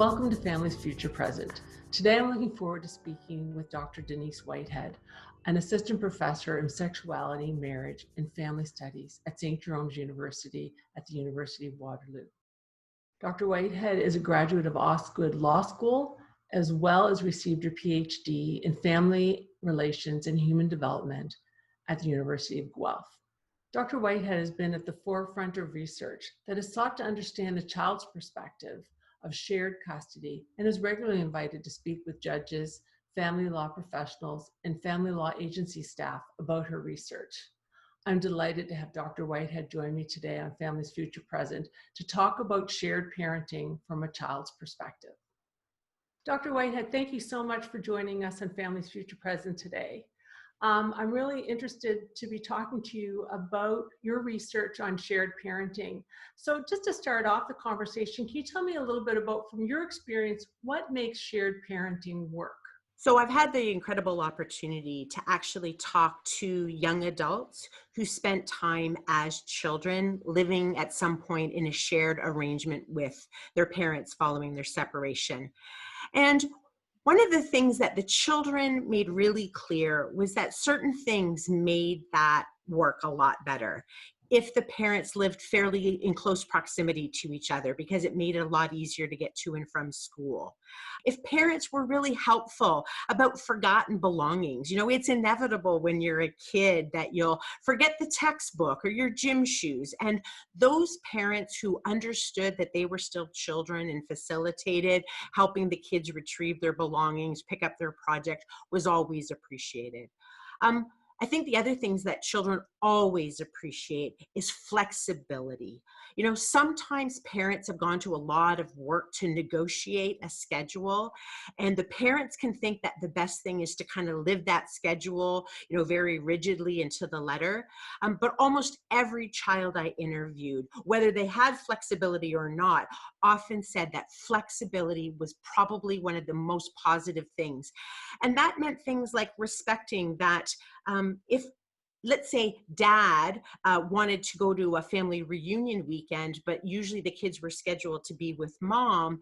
Welcome to Families Future Present. Today I'm looking forward to speaking with Dr. Denise Whitehead, an assistant professor in sexuality, marriage, and family studies at St. Jerome's University at the University of Waterloo. Dr. Whitehead is a graduate of Osgoode Law School, as well as received her PhD in family relations and human development at the University of Guelph. Dr. Whitehead has been at the forefront of research that has sought to understand the child's perspective of shared custody and is regularly invited to speak with judges, family law professionals, and family law agency staff about her research. I'm delighted to have Dr. Whitehead join me today on Families Future Present to talk about shared parenting from a child's perspective. Dr. Whitehead, thank you so much for joining us on Families Future Present today. I'm really interested to be talking to you about your research on shared parenting. So just to start off the conversation, can you tell me a little bit about, from your experience, what makes shared parenting work? So I've had the incredible opportunity to actually talk to young adults who spent time as children living at some point in a shared arrangement with their parents following their separation. And one of the things that the children made really clear was that certain things made that work a lot better if the parents lived fairly in close proximity to each other, because it made it a lot easier to get to and from school. If parents were really helpful about forgotten belongings, it's inevitable when you're a kid that you'll forget the textbook or your gym shoes. And those parents who understood that they were still children and facilitated helping the kids retrieve their belongings, pick up their project, was always appreciated. I think the other things that children always appreciate is flexibility. Sometimes parents have gone to a lot of work to negotiate a schedule, and the parents can think that the best thing is to kind of live that schedule, very rigidly and to the letter. But almost every child I interviewed, whether they had flexibility or not, often said that flexibility was probably one of the most positive things. And that meant things like respecting that if, let's say, dad wanted to go to a family reunion weekend, but usually the kids were scheduled to be with mom,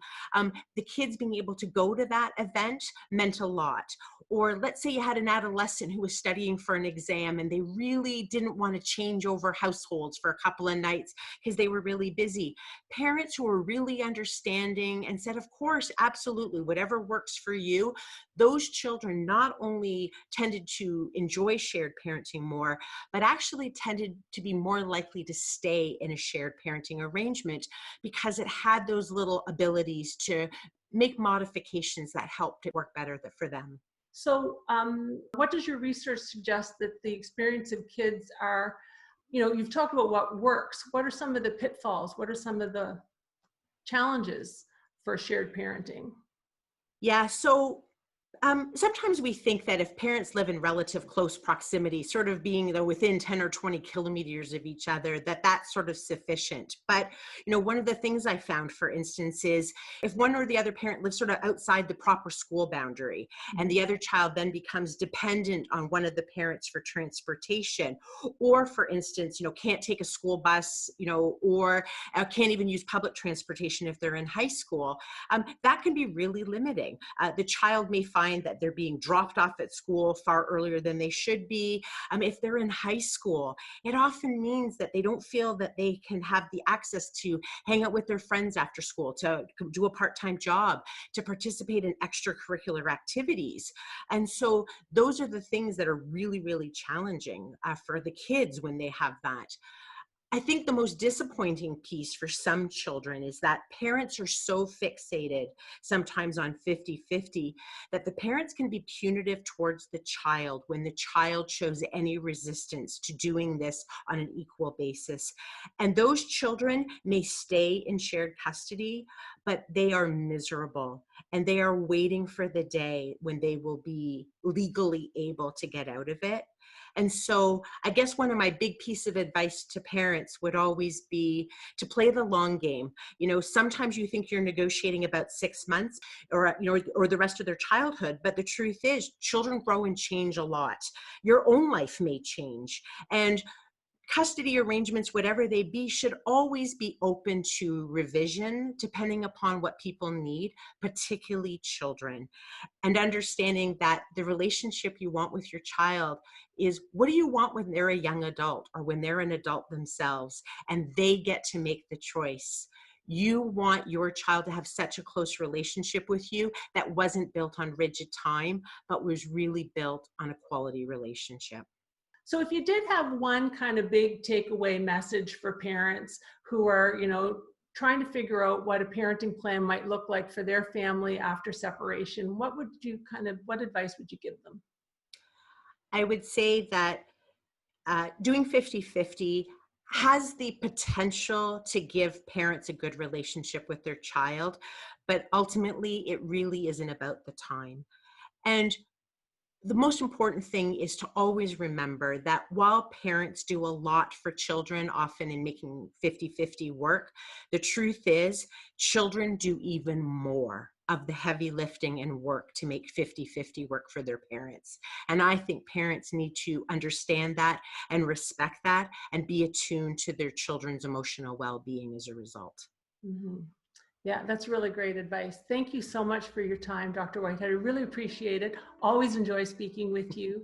the kids being able to go to that event meant a lot. Or let's say you had an adolescent who was studying for an exam and they really didn't want to change over households for a couple of nights because they were really busy. Parents who were really understanding and said, of course, absolutely, whatever works for you. Those children not only tended to enjoy shared parenting more, but actually tended to be more likely to stay in a shared parenting arrangement because it had those little abilities to make modifications that helped it work better for them. So what does your research suggest that the experience of kids are, you've talked about what works. What are some of the pitfalls? What are some of the challenges for shared parenting? Yeah, so sometimes we think that if parents live in relative close proximity, sort of being within 10 or 20 kilometers of each other, that's sort of sufficient. But, one of the things I found, for instance, is if one or the other parent lives sort of outside the proper school boundary and the other child then becomes dependent on one of the parents for transportation, or, for instance, can't take a school bus, or can't even use public transportation if they're in high school, that can be really limiting. The child may find that they're being dropped off at school far earlier than they should be. If they're in high school, it often means that they don't feel that they can have the access to hang out with their friends after school, to do a part-time job, to participate in extracurricular activities. And so those are the things that are really, really challenging for the kids when they have that. I think the most disappointing piece for some children is that parents are so fixated sometimes on 50-50 that the parents can be punitive towards the child when the child shows any resistance to doing this on an equal basis. And those children may stay in shared custody, but they are miserable and they are waiting for the day when they will be legally able to get out of it. And so I guess one of my big piece of advice to parents would always be to play the long game. Sometimes you think you're negotiating about 6 months or the rest of their childhood, but the truth is children grow and change a lot. Your own life may change. And custody arrangements, whatever they be, should always be open to revision depending upon what people need, particularly children. And understanding that the relationship you want with your child is, what do you want when they're a young adult or when they're an adult themselves and they get to make the choice. You want your child to have such a close relationship with you that wasn't built on rigid time, but was really built on a quality relationship. So if you did have one kind of big takeaway message for parents who are, trying to figure out what a parenting plan might look like for their family after separation, what advice would you give them? I would say that doing 50-50 has the potential to give parents a good relationship with their child, but ultimately it really isn't about the time. And the most important thing is to always remember that while parents do a lot for children, often in making 50-50 work, the truth is children do even more of the heavy lifting and work to make 50-50 work for their parents. And I think parents need to understand that and respect that and be attuned to their children's emotional well-being as a result. Mm-hmm. Yeah, that's really great advice. Thank you so much for your time, Dr. Whitehead. I really appreciate it. Always enjoy speaking with you.